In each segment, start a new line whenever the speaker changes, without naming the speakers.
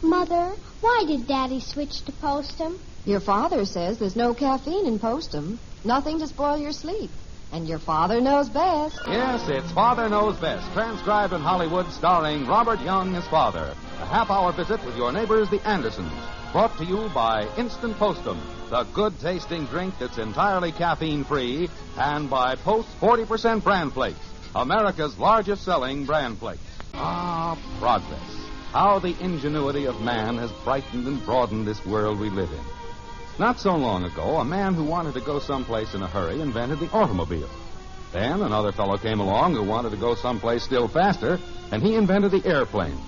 Mother, why did Daddy switch to Postum?
Your father says there's no caffeine in Postum. Nothing to spoil your sleep. And your father knows best.
Yes, it's Father Knows Best, transcribed in Hollywood, starring Robert Young as father. A half-hour visit with your neighbors, the Andersons. Brought to you by Instant Postum, the good-tasting drink that's entirely caffeine-free, and by Post 40% Bran Flakes, America's largest-selling bran flakes. Ah, progress. How the ingenuity of man has brightened and broadened this world we live in. Not so long ago, a man who wanted to go someplace in a hurry invented the automobile. Then another fellow came along who wanted to go someplace still faster, and he invented the airplane.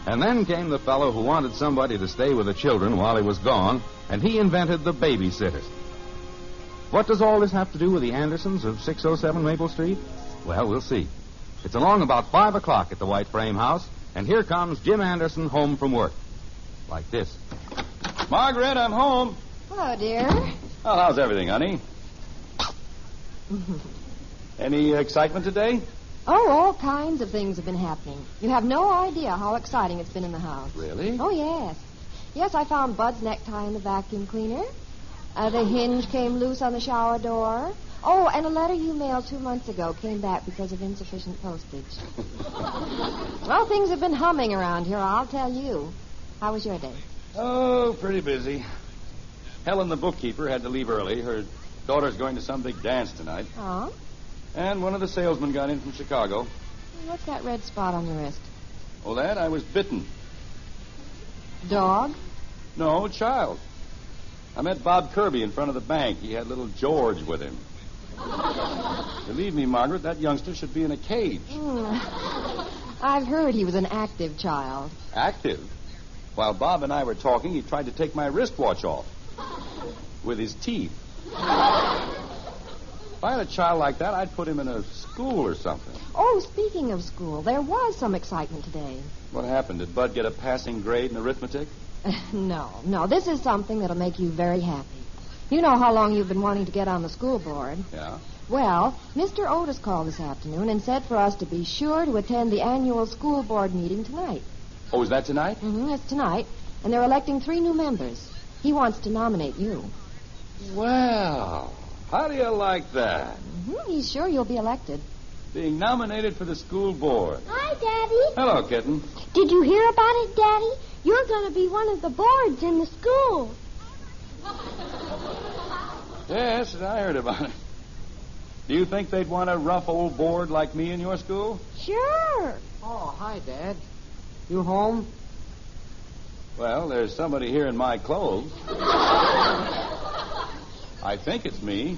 And then came the fellow who wanted somebody to stay with the children while he was gone, and he invented the babysitter. What does all this have to do with the Andersons of 607 Maple Street? Well, we'll see. It's along about 5 o'clock at the White Frame House, and here comes Jim Anderson home from work. Like this.
Margaret, I'm home.
Hello, dear.
Well, how's everything, honey? Any excitement today?
Oh, all kinds of things have been happening. You have no idea how exciting it's been in the house.
Really?
Oh, yes. Yes, I found Bud's necktie in the vacuum cleaner. The hinge came loose on the shower door. Oh, and a letter you mailed 2 months ago came back because of insufficient postage. Well, things have been humming around here, I'll tell you. How was your day?
Oh, pretty busy. Helen, the bookkeeper, had to leave early. Her daughter's going to some big dance tonight.
Oh?
And one of the salesmen got in from Chicago.
What's that red spot on your wrist?
Oh, that? I was bitten.
Dog?
No, child. I met Bob Kirby in front of the bank. He had little George with him. Believe me, Margaret, that youngster should be in a cage.
I've heard he was an active child.
Active? While Bob and I were talking, he tried to take my wristwatch off. With his teeth. If I had a child like that, I'd put him in a school or something.
Oh, speaking of school, there was some excitement today.
What happened? Did Bud get a passing grade in arithmetic?
No. This is something that'll make you very happy. You know how long you've been wanting to get on the school board.
Yeah?
Well, Mr. Otis called this afternoon and said for us to be sure to attend the annual school board meeting tonight.
Oh, is that tonight?
Mm-hmm, it's tonight. And they're electing 3 new members. He wants to nominate you.
Well, how do you like that?
Mm-hmm, he's sure you'll be elected.
Being nominated for the school board.
Hi, Daddy.
Hello, kitten.
Did you hear about it, Daddy? You're going to be one of the boards in the school.
Yes, I heard about it. Do you think they'd want a rough old board like me in your school?
Sure.
Oh, hi, Dad. You home?
Well, there's somebody here in my clothes. I think it's me.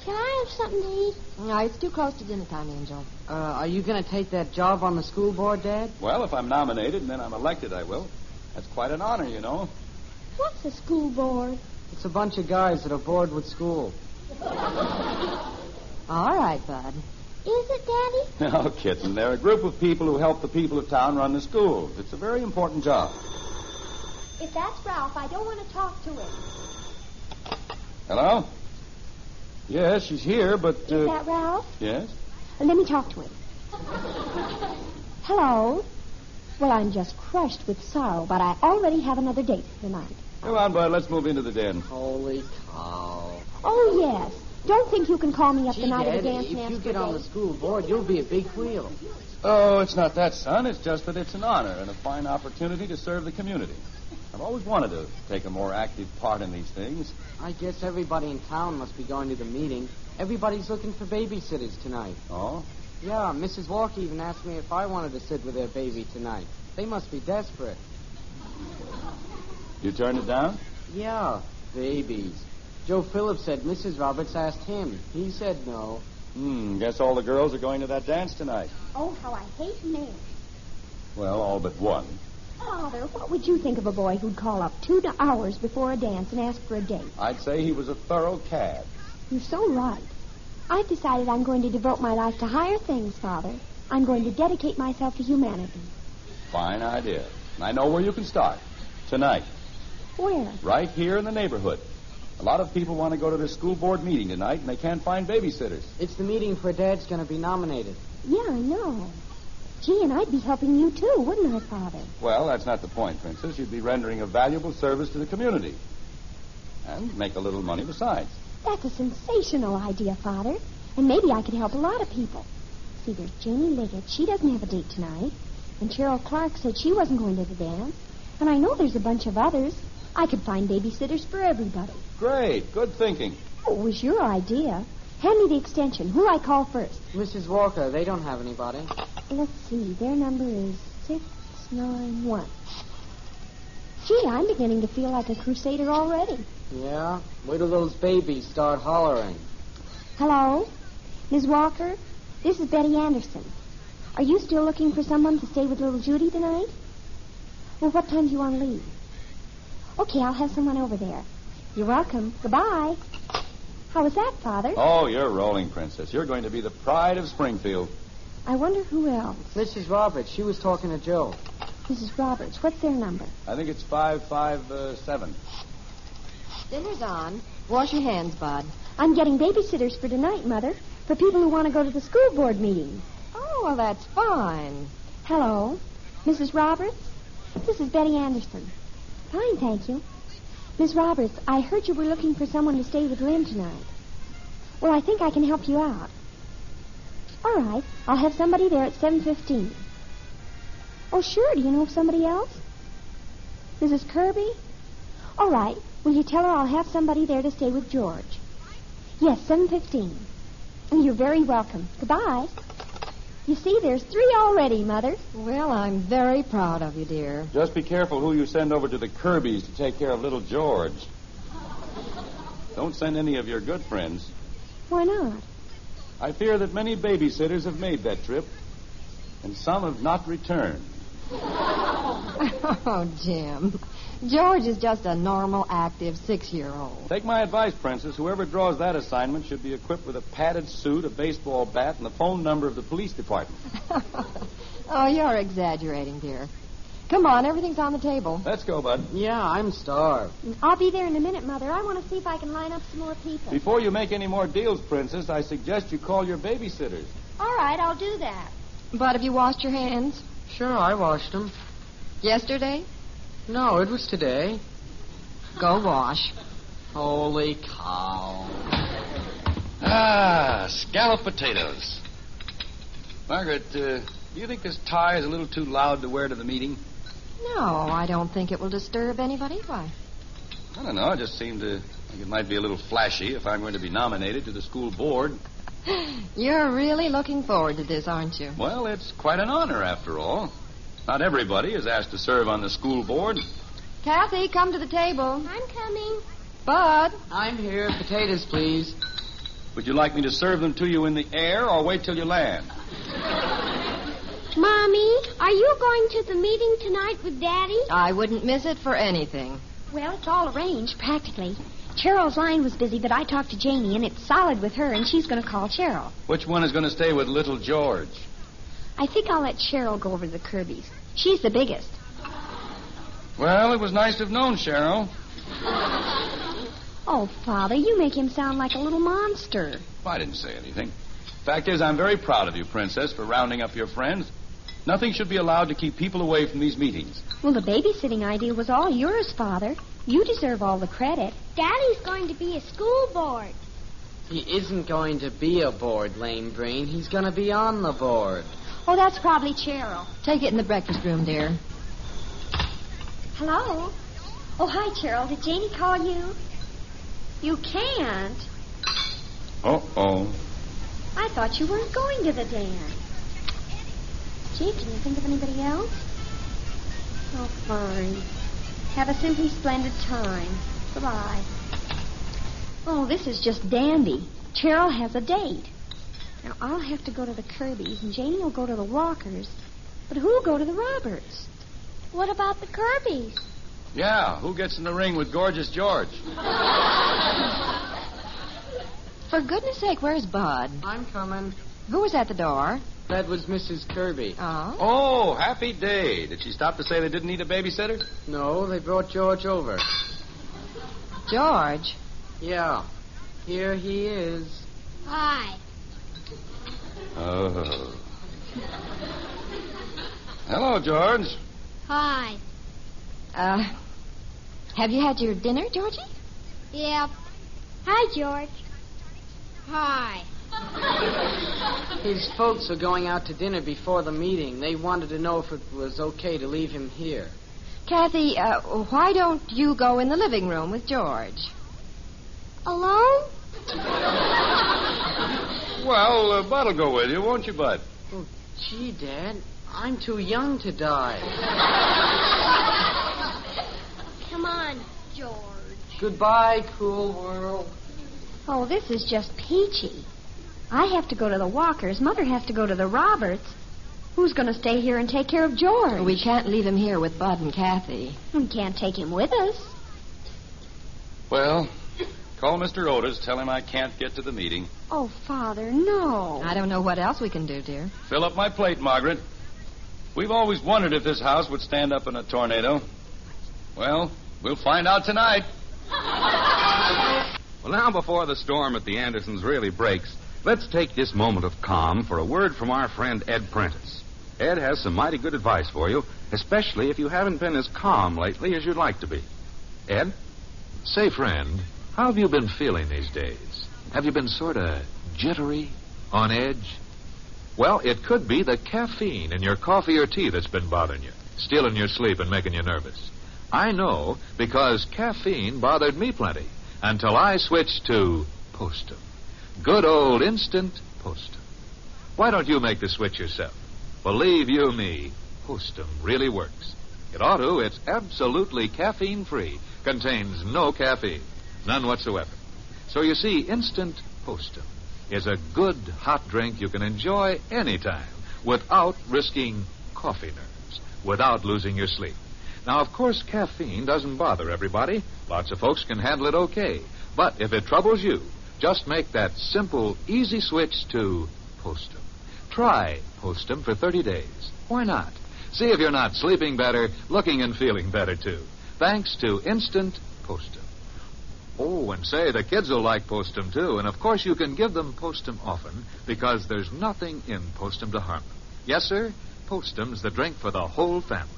Can I have something to eat?
No, it's too close to dinner time, Angel.
Are you going to take that job on the school board, Dad?
Well, if I'm nominated and then I'm elected, I will. That's quite an honor, you know.
What's a school board?
It's a bunch of guys that are bored with school.
All right, Bud.
Is it, Daddy?
No, kitten. They're a group of people who help the people of town run the schools. It's a very important job.
If that's Ralph, I don't want to talk to him.
Hello? Yes, she's here, but...
Is that Ralph?
Yes?
Let me talk to him. Hello? Well, I'm just crushed with sorrow, but I already have another date tonight.
Come on, Bud. Let's move into the den.
Holy cow.
Oh, yes. Don't think you can call me up
Gee,
the night
Dad,
of the dance
if you
yesterday.
get on the school board, you'll be a big wheel.
Oh, it's not that, son. It's just that it's an honor and a fine opportunity to serve the community. I've always wanted to take a more active part in these things.
I guess everybody in town must be going to the meeting. Everybody's looking for babysitters tonight.
Oh?
Yeah, Mrs. Walker even asked me if I wanted to sit with their baby tonight. They must be desperate.
You turned it down?
Yeah, babies. Joe Phillips said Mrs. Roberts asked him. He said no.
Guess all the girls are going to that dance tonight.
Oh, how I hate men.
Well, all but one.
Father, what would you think of a boy who'd call up 2 hours before a dance and ask for a date?
I'd say he was a thorough cad.
You're so right. I've decided I'm going to devote my life to higher things, Father. I'm going to dedicate myself to humanity.
Fine idea. And I know where you can start. Tonight.
Where?
Right here in the neighborhood. A lot of people want to go to the school board meeting tonight, and they can't find babysitters.
It's the meeting for Dad's going to be nominated.
Yeah, I know. Gee, and I'd be helping you, too, wouldn't I, Father?
Well, that's not the point, Princess. You'd be rendering a valuable service to the community. And make a little money besides.
That's a sensational idea, Father. And maybe I could help a lot of people. See, there's Janie Liggett. She doesn't have a date tonight. And Cheryl Clark said she wasn't going to the dance. And I know there's a bunch of others. I could find babysitters for everybody.
Great. Good thinking.
Oh, it was your idea. Hand me the extension. Who'll I call first?
Mrs. Walker, they don't have anybody.
Let's see. Their number is 691. Gee, I'm beginning to feel like a crusader already.
Yeah? Wait till those babies start hollering.
Hello? Ms. Walker? This is Betty Anderson. Are you still looking for someone to stay with little Judy tonight? Well, what time do you want to leave? Okay, I'll have someone over there. You're welcome. Goodbye. How was that, Father?
Oh, you're rolling, Princess. You're going to be the pride of Springfield.
I wonder who else.
Mrs. Roberts, she was talking to Joe.
Mrs. Roberts, what's their number?
I think it's 557.
Dinner's on. Wash your hands, Bud.
I'm getting babysitters for tonight, Mother, for people who want to go to the school board meeting.
Oh, well, that's fine.
Hello? Mrs. Roberts? This is Betty Anderson. Fine, thank you. Miss Roberts, I heard you were looking for someone to stay with Lynn tonight. Well, I think I can help you out. All right. I'll have somebody there at 7:15. Oh, sure. Do you know of somebody else? Mrs. Kirby? All right. Will you tell her I'll have somebody there to stay with George? Yes, 7:15. And you're very welcome. Goodbye. You see, there's 3 already, Mother.
Well, I'm very proud of you, dear.
Just be careful who you send over to the Kirbys to take care of little George. Don't send any of your good friends.
Why not?
I fear that many babysitters have made that trip, and some have not returned.
Oh, Jim. George is just a normal, active 6-year-old.
Take my advice, Princess. Whoever draws that assignment should be equipped with a padded suit, a baseball bat, and the phone number of the police department.
Oh, you're exaggerating, dear. Come on, everything's on the table.
Let's go, Bud.
Yeah, I'm starved.
I'll be there in a minute, Mother. I want to see if I can line up some more people.
Before you make any more deals, Princess, I suggest you call your babysitters.
All right, I'll do that.
But have you washed your hands?
Sure, I washed them.
Yesterday?
No, it was today.
Go wash.
Holy cow.
Scalloped potatoes. Margaret, do you think this tie is a little too loud to wear to the meeting?
No, I don't think it will disturb anybody. Why?
I don't know. It just seemed to think it might be a little flashy if I'm going to be nominated to the school board.
You're really looking forward to this, aren't you?
Well, it's quite an honor, after all. Not everybody is asked to serve on the school board.
Kathy, come to the table.
I'm coming.
Bud.
I'm here. Potatoes, please.
Would you like me to serve them to you in the air or wait till you land?
Mommy, are you going to the meeting tonight with Daddy?
I wouldn't miss it for anything.
Well, it's all arranged, practically. Cheryl's line was busy, but I talked to Janie, and it's solid with her, and she's going to call Cheryl.
Which one is going to stay with little George?
I think I'll let Cheryl go over to the Kirbys. She's the biggest.
Well, it was nice to have known Cheryl.
Oh, Father, you make him sound like a little monster.
I didn't say anything. Fact is, I'm very proud of you, Princess, for rounding up your friends. Nothing should be allowed to keep people away from these meetings.
Well, the babysitting idea was all yours, Father. You deserve all the credit. Daddy's going to be a school board.
He isn't going to be a board, lame brain. He's going to be on the board.
Oh, that's probably Cheryl.
Take it in the breakfast room, dear.
Hello? Oh, hi, Cheryl. Did Janie call you? You can't.
Uh-oh.
I thought you weren't going to the dance. Gee, can you think of anybody else? Oh, fine. Have a simply splendid time. Goodbye. Oh, this is just dandy. Cheryl has a date. Now, I'll have to go to the Kirbys, and Janie will go to the Walkers. But who'll go to the Roberts? What about the Kirbys?
Yeah, who gets in the ring with Gorgeous George?
For goodness sake, where's Bud?
I'm coming.
Who was at the door?
That was Mrs. Kirby.
Oh?
Oh, happy day. Did she stop to say they didn't need a babysitter?
No, they brought George over.
George?
Yeah. Here he is.
Hi.
Oh. Hello, George.
Hi.
Have you had your dinner, Georgie?
Yep. Hi, George. Hi.
His folks are going out to dinner before the meeting. They wanted to know if it was okay to leave him here.
Kathy, why don't you go in the living room with George?
Alone?
Well, Bud'll go with you, won't you, Bud?
Oh, gee, Dad, I'm too young to die.
Come on, George.
Goodbye, cruel world.
Oh, this is just peachy. I have to go to the Walkers. Mother has to go to the Roberts. Who's going to stay here and take care of George?
We can't leave him here with Bud and Kathy.
We can't take him with us.
Well, call Mr. Otis. Tell him I can't get to the meeting.
Oh, Father, no.
I don't know what else we can do, dear.
Fill up my plate, Margaret. We've always wondered if this house would stand up in a tornado. Well, we'll find out tonight.
Well, now, before the storm at the Andersons really breaks, let's take this moment of calm for a word from our friend Ed Prentice. Ed has some mighty good advice for you, especially if you haven't been as calm lately as you'd like to be. Ed?
Say, friend, how have you been feeling these days? Have you been sort of jittery, on edge? Well, it could be the caffeine in your coffee or tea that's been bothering you, stealing your sleep and making you nervous. I know, because caffeine bothered me plenty until I switched to Postum. Good old instant Postum. Why don't you make the switch yourself? Believe you me, Postum really works. It ought to. It's absolutely caffeine-free. Contains no caffeine. None whatsoever. So you see, instant Postum is a good hot drink you can enjoy anytime without risking coffee nerves, without losing your sleep. Now, of course, caffeine doesn't bother everybody. Lots of folks can handle it okay. But if it troubles you, just make that simple, easy switch to Postum. Try Postum for 30 days. Why not? See if you're not sleeping better, looking and feeling better, too. Thanks to Instant Postum. Oh, and say, the kids will like Postum, too. And, of course, you can give them Postum often because there's nothing in Postum to harm them. Yes, sir, Postum's the drink for the whole family.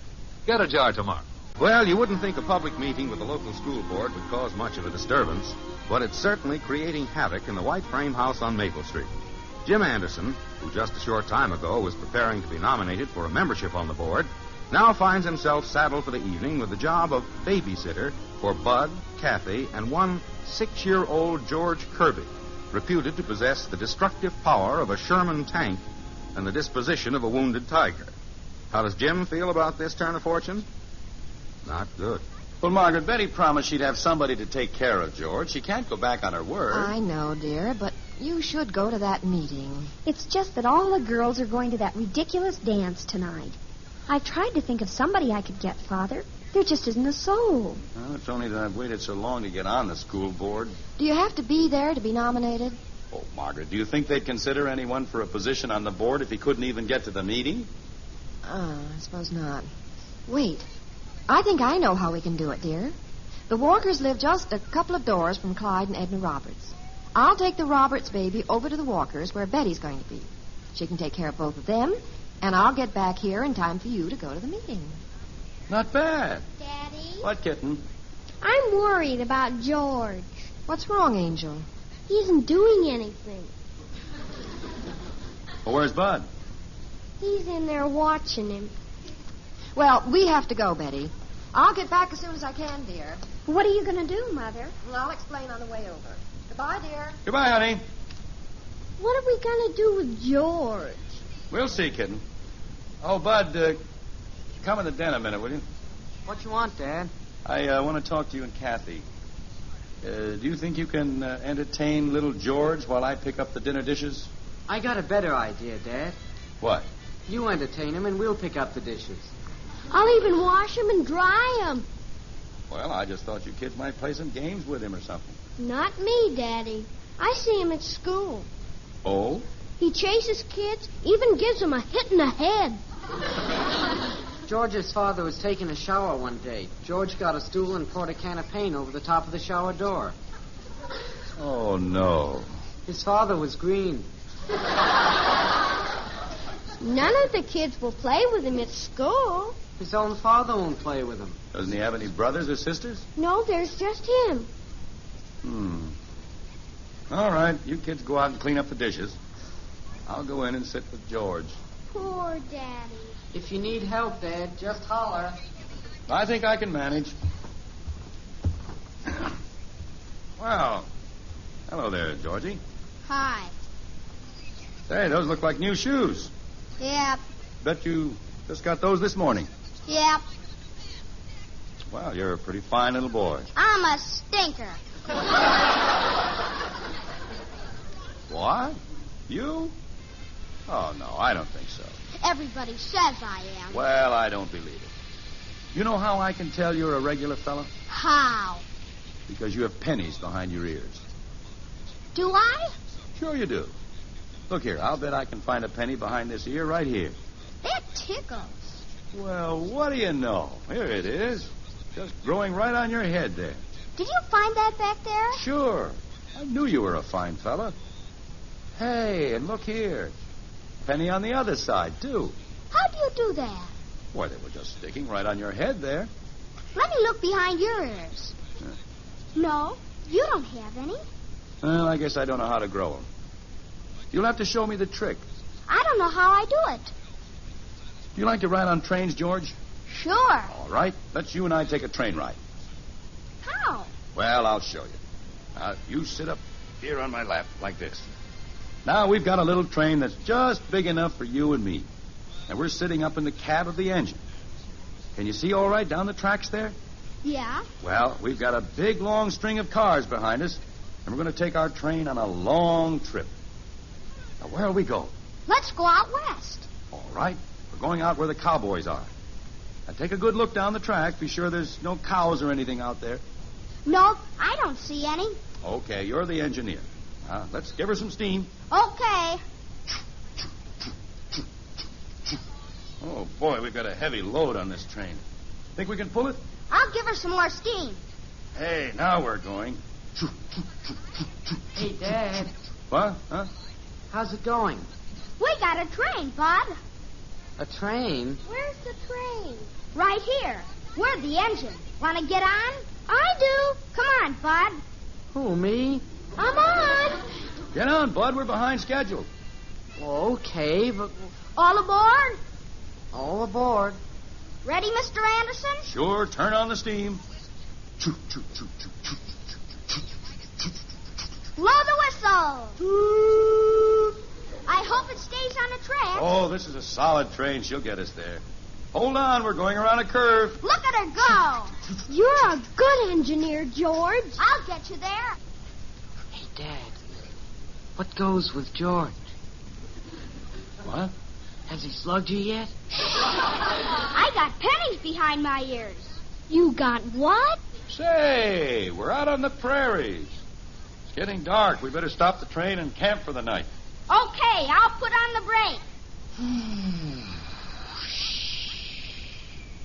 Get a jar tomorrow.
Well, you wouldn't think a public meeting with the local school board would cause much of a disturbance, but it's certainly creating havoc in the white frame house on Maple Street. Jim Henderson, who just a short time ago was preparing to be nominated for a membership on the board, now finds himself saddled for the evening with the job of babysitter for Bud, Kathy, and one 6-year-old George Kirby, reputed to possess the destructive power of a Sherman tank and the disposition of a wounded tiger. How does Jim feel about this turn of fortune? Not good.
Well, Margaret, Betty promised she'd have somebody to take care of George. She can't go back on her word.
I know, dear, but you should go to that meeting.
It's just that all the girls are going to that ridiculous dance tonight. I've tried to think of somebody I could get, Father. There just isn't a soul.
Well, it's only that I've waited so long to get on the school board.
Do you have to be there to be nominated?
Oh, Margaret, do you think they'd consider anyone for a position on the board if he couldn't even get to the meeting?
I suppose not. Wait. I think I know how we can do it, dear. The Walkers live just a couple of doors from Clyde and Edna Roberts. I'll take the Roberts baby over to the Walkers where Betty's going to be. She can take care of both of them, and I'll get back here in time for you to go to the meeting.
Not bad.
Daddy?
What, kitten?
I'm worried about George.
What's wrong, Angel?
He isn't doing anything.
Well, where's Bud?
He's in there watching him.
Well, we have to go, Betty. I'll get back as soon as I can, dear.
What are you going to do, Mother?
Well, I'll explain on the way over. Goodbye, dear.
Goodbye, honey.
What are we going to do with George?
We'll see, kitten. Oh, Bud, come in the den a minute, will you?
What you want, Dad?
I want to talk to you and Kathy. Do you think you can entertain little George while I pick up the dinner dishes?
I got a better idea, Dad.
What?
You entertain him, and we'll pick up the dishes.
I'll even wash him and dry him.
Well, I just thought you kids might play some games with him or something.
Not me, Daddy. I see him at school.
Oh?
He chases kids, even gives them a hit in the head.
George's father was taking a shower one day. George got a stool and poured a can of paint over the top of the shower door.
Oh, no.
His father was green.
None of the kids will play with him at school.
His own father won't play with him.
Doesn't he have any brothers or sisters?
No, there's just him.
All right, you kids go out and clean up the dishes. I'll go in and sit with George.
Poor Daddy.
If you need help, Dad, just holler.
I think I can manage. Well, hello there, Georgie.
Hi.
Say, those look like new shoes.
Yep.
Bet you just got those this morning.
Yep.
Well, you're a pretty fine little boy.
I'm a stinker.
What? You? Oh, no, I don't think so.
Everybody says I am.
Well, I don't believe it. You know how I can tell you're a regular fella?
How?
Because you have pennies behind your ears.
Do I?
Sure you do. Look here, I'll bet I can find a penny behind this ear right here.
That tickles.
Well, what do you know? Here it is. Just growing right on your head there.
Did you find that back there?
Sure. I knew you were a fine fella. Hey, and look here. Penny on the other side, too.
How do you do that?
Why, they were just sticking right on your head there.
Let me look behind your ears. No, you don't have any.
Well, I guess I don't know how to grow them. You'll have to show me the trick.
I don't know how I do it.
Do you like to ride on trains, George?
Sure.
All right. Let's you and I take a train ride.
How?
Well, I'll show you. Now, you sit up here on my lap like this. Now, we've got a little train that's just big enough for you and me. And we're sitting up in the cab of the engine. Can you see all right down the tracks there?
Yeah.
Well, we've got a big, long string of cars behind us, and we're going to take our train on a long trip. Now, where'll we go?
Let's go out west.
All right. We're going out where the cowboys are. Now, take a good look down the track. Be sure there's no cows or anything out there.
No, I don't see any.
Okay, you're the engineer. Now, let's give her some steam.
Okay.
Oh, boy, we've got a heavy load on this train. Think we can pull it?
I'll give her some more steam.
Hey, now we're going.
Hey, Dad.
What? Huh?
How's it going?
We got a train, Bud.
A train?
Where's the train? Right here. We're the engine. Want to get on? I do. Come on, Bud.
Who, me?
I'm on.
Get on, Bud. We're behind schedule.
Well, okay, but
All aboard?
all aboard.
Ready, Mr. Anderson?
Sure, turn on the steam.
Blow the whistle. I hope it stays on the track.
Oh, this is a solid train. She'll get us there. Hold on, we're going around a curve.
Look at her go. You're a good engineer, George. I'll get you there.
Hey, Dad. What goes with George?
What?
Has he slugged you yet?
I got pennies behind my ears. You got what?
Say, we're out on the prairies. It's getting dark. We better stop the train and camp for the night.
Okay, I'll put on the brake.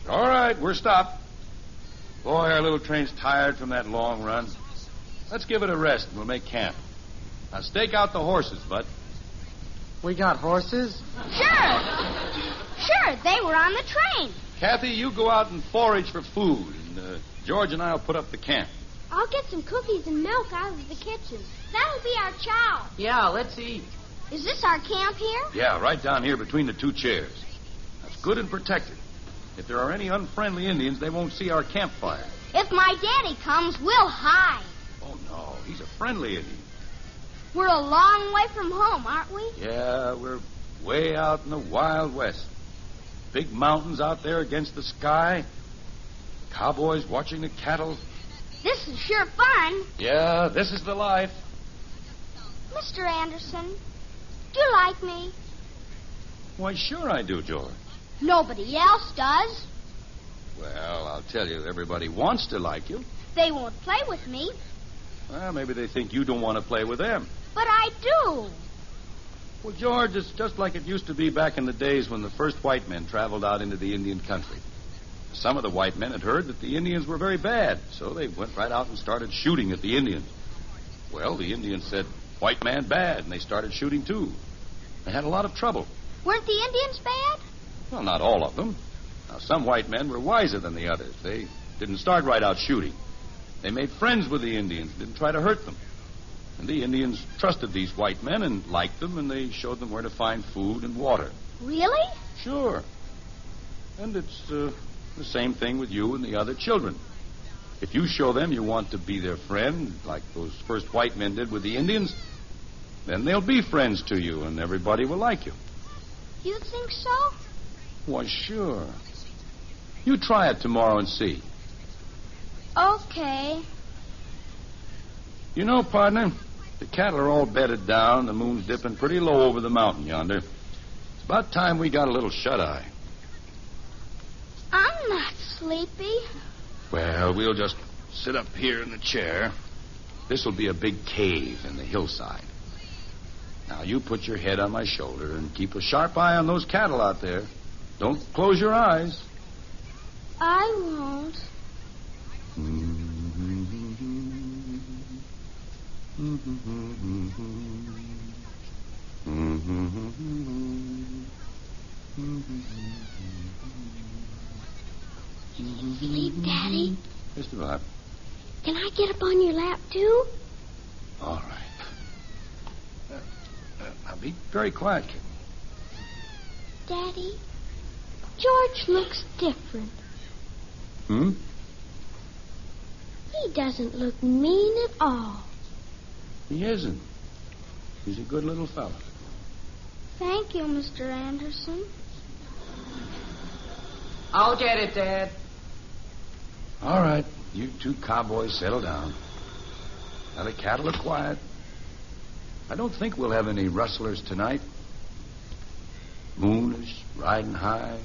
All right, we're stopped. Boy, our little train's tired from that long run. Let's give it a rest and we'll make camp. Now, stake out the horses, Bud.
We got horses?
Sure, they were on the train.
Kathy, you go out and forage for food, and George and I will put up the camp.
I'll get some cookies and milk out of the kitchen. That'll be our chow.
Yeah, let's eat.
Is this our camp here?
Yeah, right down here between the two chairs. That's good and protected. If there are any unfriendly Indians, they won't see our campfire.
If my daddy comes, we'll hide.
Oh, no, he's a friendly Indian.
We're a long way from home, aren't we?
Yeah, we're way out in the Wild West. Big mountains out there against the sky. Cowboys watching the cattle.
This is sure fun.
Yeah, this is the life.
Mr. Anderson, do you like me?
Why, sure I do, George.
Nobody else does.
Well, I'll tell you, everybody wants to like you.
They won't play with me,
Well, maybe they think you don't want to play with them.
but I do.
Well, George, it's just like it used to be back in the days when the first white men traveled out into the Indian country. Some of the white men had heard that the Indians were very bad, so they went right out and started shooting at the Indians. Well, the Indians said, "White man bad," and they started shooting too. They had a lot of trouble.
Weren't the Indians bad?
Well, not all of them. Now, some white men were wiser than the others. They didn't start right out shooting. They made friends with the Indians, didn't try to hurt them. And the Indians trusted these white men and liked them, and they showed them where to find food and water.
Really?
Sure. And it's the same thing with you and the other children. If you show them you want to be their friend, like those first white men did with the Indians, then they'll be friends to you, and everybody will like you.
You think so?
Why, sure. You try it tomorrow and see.
Okay.
You know, partner, the cattle are all bedded down. The moon's dipping pretty low over the mountain yonder. It's about time we got a little shut-eye.
I'm not sleepy.
Well, we'll just sit up here in the chair. This'll be a big cave in the hillside. Now, you put your head on my shoulder and keep a sharp eye on those cattle out there. Don't close your eyes.
I won't. Sleep, Daddy?
Just about.
Can I get up on your lap, too?
All right. Now, be very quiet, kid.
Daddy, George looks different.
Hmm?
He doesn't look mean at all.
He isn't. He's a good little fellow.
Thank you, Mr. Anderson.
I'll get it, Dad.
All right. You two cowboys settle down. Now, the cattle are quiet. I don't think we'll have any rustlers tonight. Moon is riding high.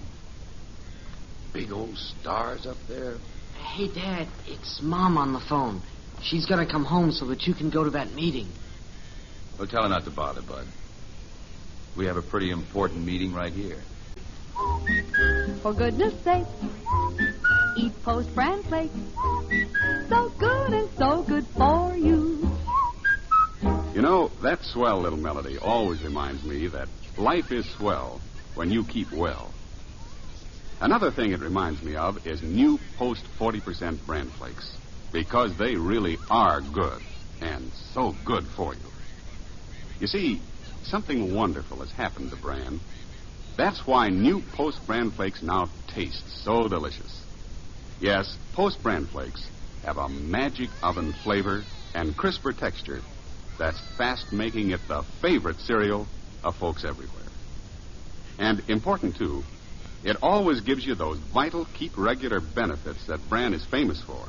Big old stars up there.
Hey, Dad, it's Mom on the phone. She's going to come home so that you can go to that meeting.
Well, tell her not to bother, Bud. We have a pretty important meeting right here.
For goodness sake, eat Post Bran Flakes. So good and so good for you.
You know, that swell little melody always reminds me that life is swell when you keep well. Another thing it reminds me of is new Post 40% Bran Flakes, because they really are good and so good for you. You see, something wonderful has happened to Bran. That's why new Post Bran Flakes now taste so delicious. Yes, Post Bran Flakes have a magic oven flavor and crisper texture that's fast making it the favorite cereal of folks everywhere. And important, too, it always gives you those vital, keep regular benefits that Bran is famous for.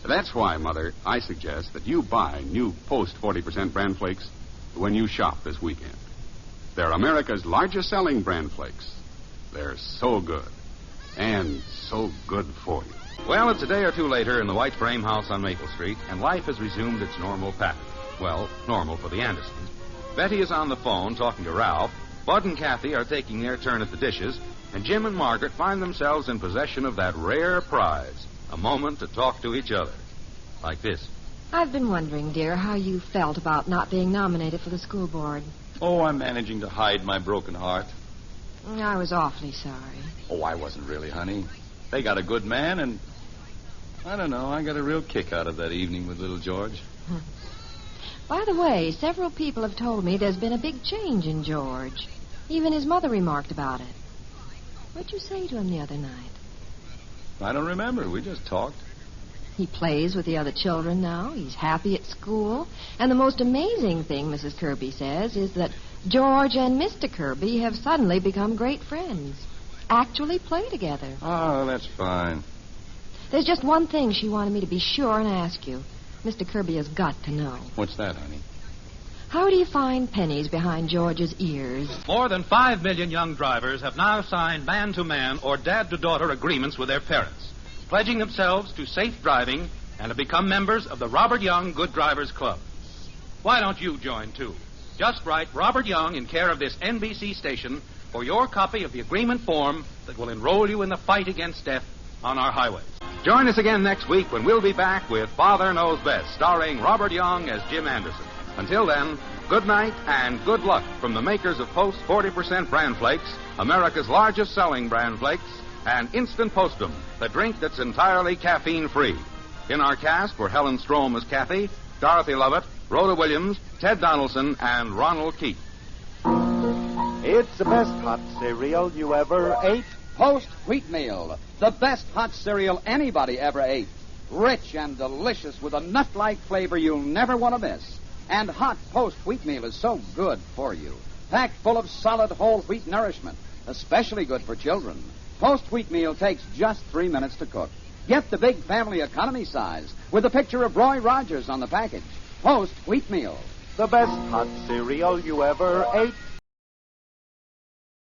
That's why, Mother, I suggest that you buy new Post 40% Bran Flakes when you shop this weekend. They're America's largest selling Bran Flakes. They're so good and so good for you.
Well, it's a day or two later in the white frame house on Maple Street, and life has resumed its normal pattern. Well, normal for the Andersons. Betty is on the phone talking to Ralph. Bud and Kathy are taking their turn at the dishes, and Jim and Margaret find themselves in possession of that rare prize, a moment to talk to each other. Like this.
I've been wondering, dear, how you felt about not being nominated for the school board.
Oh, I'm managing to hide my broken heart.
I was awfully sorry.
Oh, I wasn't really, honey. They got a good man, and I don't know, I got a real kick out of that evening with little George.
By the way, several people have told me there's been a big change in George. Even his mother remarked about it. What'd you say to him the other night?
I don't remember. We just talked.
He plays with the other children now. He's happy at school. And the most amazing thing, Mrs. Kirby says, is that George and Mr. Kirby have suddenly become great friends. Actually play together.
Oh, that's fine.
There's just one thing she wanted me to be sure and ask you. Mr. Kirby has got to know.
What's that, honey?
How do you find pennies behind George's ears?
More than 5 million young drivers have now signed man-to-man or dad-to-daughter agreements with their parents, pledging themselves to safe driving and to become members of the Robert Young Good Drivers Club. Why don't you join, too? Just write Robert Young in care of this NBC station for your copy of the agreement form that will enroll you in the fight against death on our highways. Join us again next week when we'll be back with Father Knows Best, starring Robert Young as Jim Henderson. Until then, Good night and good luck from the makers of Post 40% Bran Flakes, America's largest selling Bran Flakes, and Instant Postum, the drink that's entirely caffeine-free. In our cast were Helen Strom as Kathy, Dorothy Lovett, Rhoda Williams, Ted Donaldson, and Ronald Keith.
It's the best hot cereal you ever ate.
Post Wheatmeal, the best hot cereal anybody ever ate. Rich and delicious with a nut-like flavor you'll never want to miss. And hot Post Wheatmeal is so good for you. Packed full of solid whole wheat nourishment, especially good for children. Post Wheatmeal takes just 3 minutes to cook. Get the big family economy size with a picture of Roy Rogers on the package. Post Wheatmeal.
The best hot cereal you ever ate.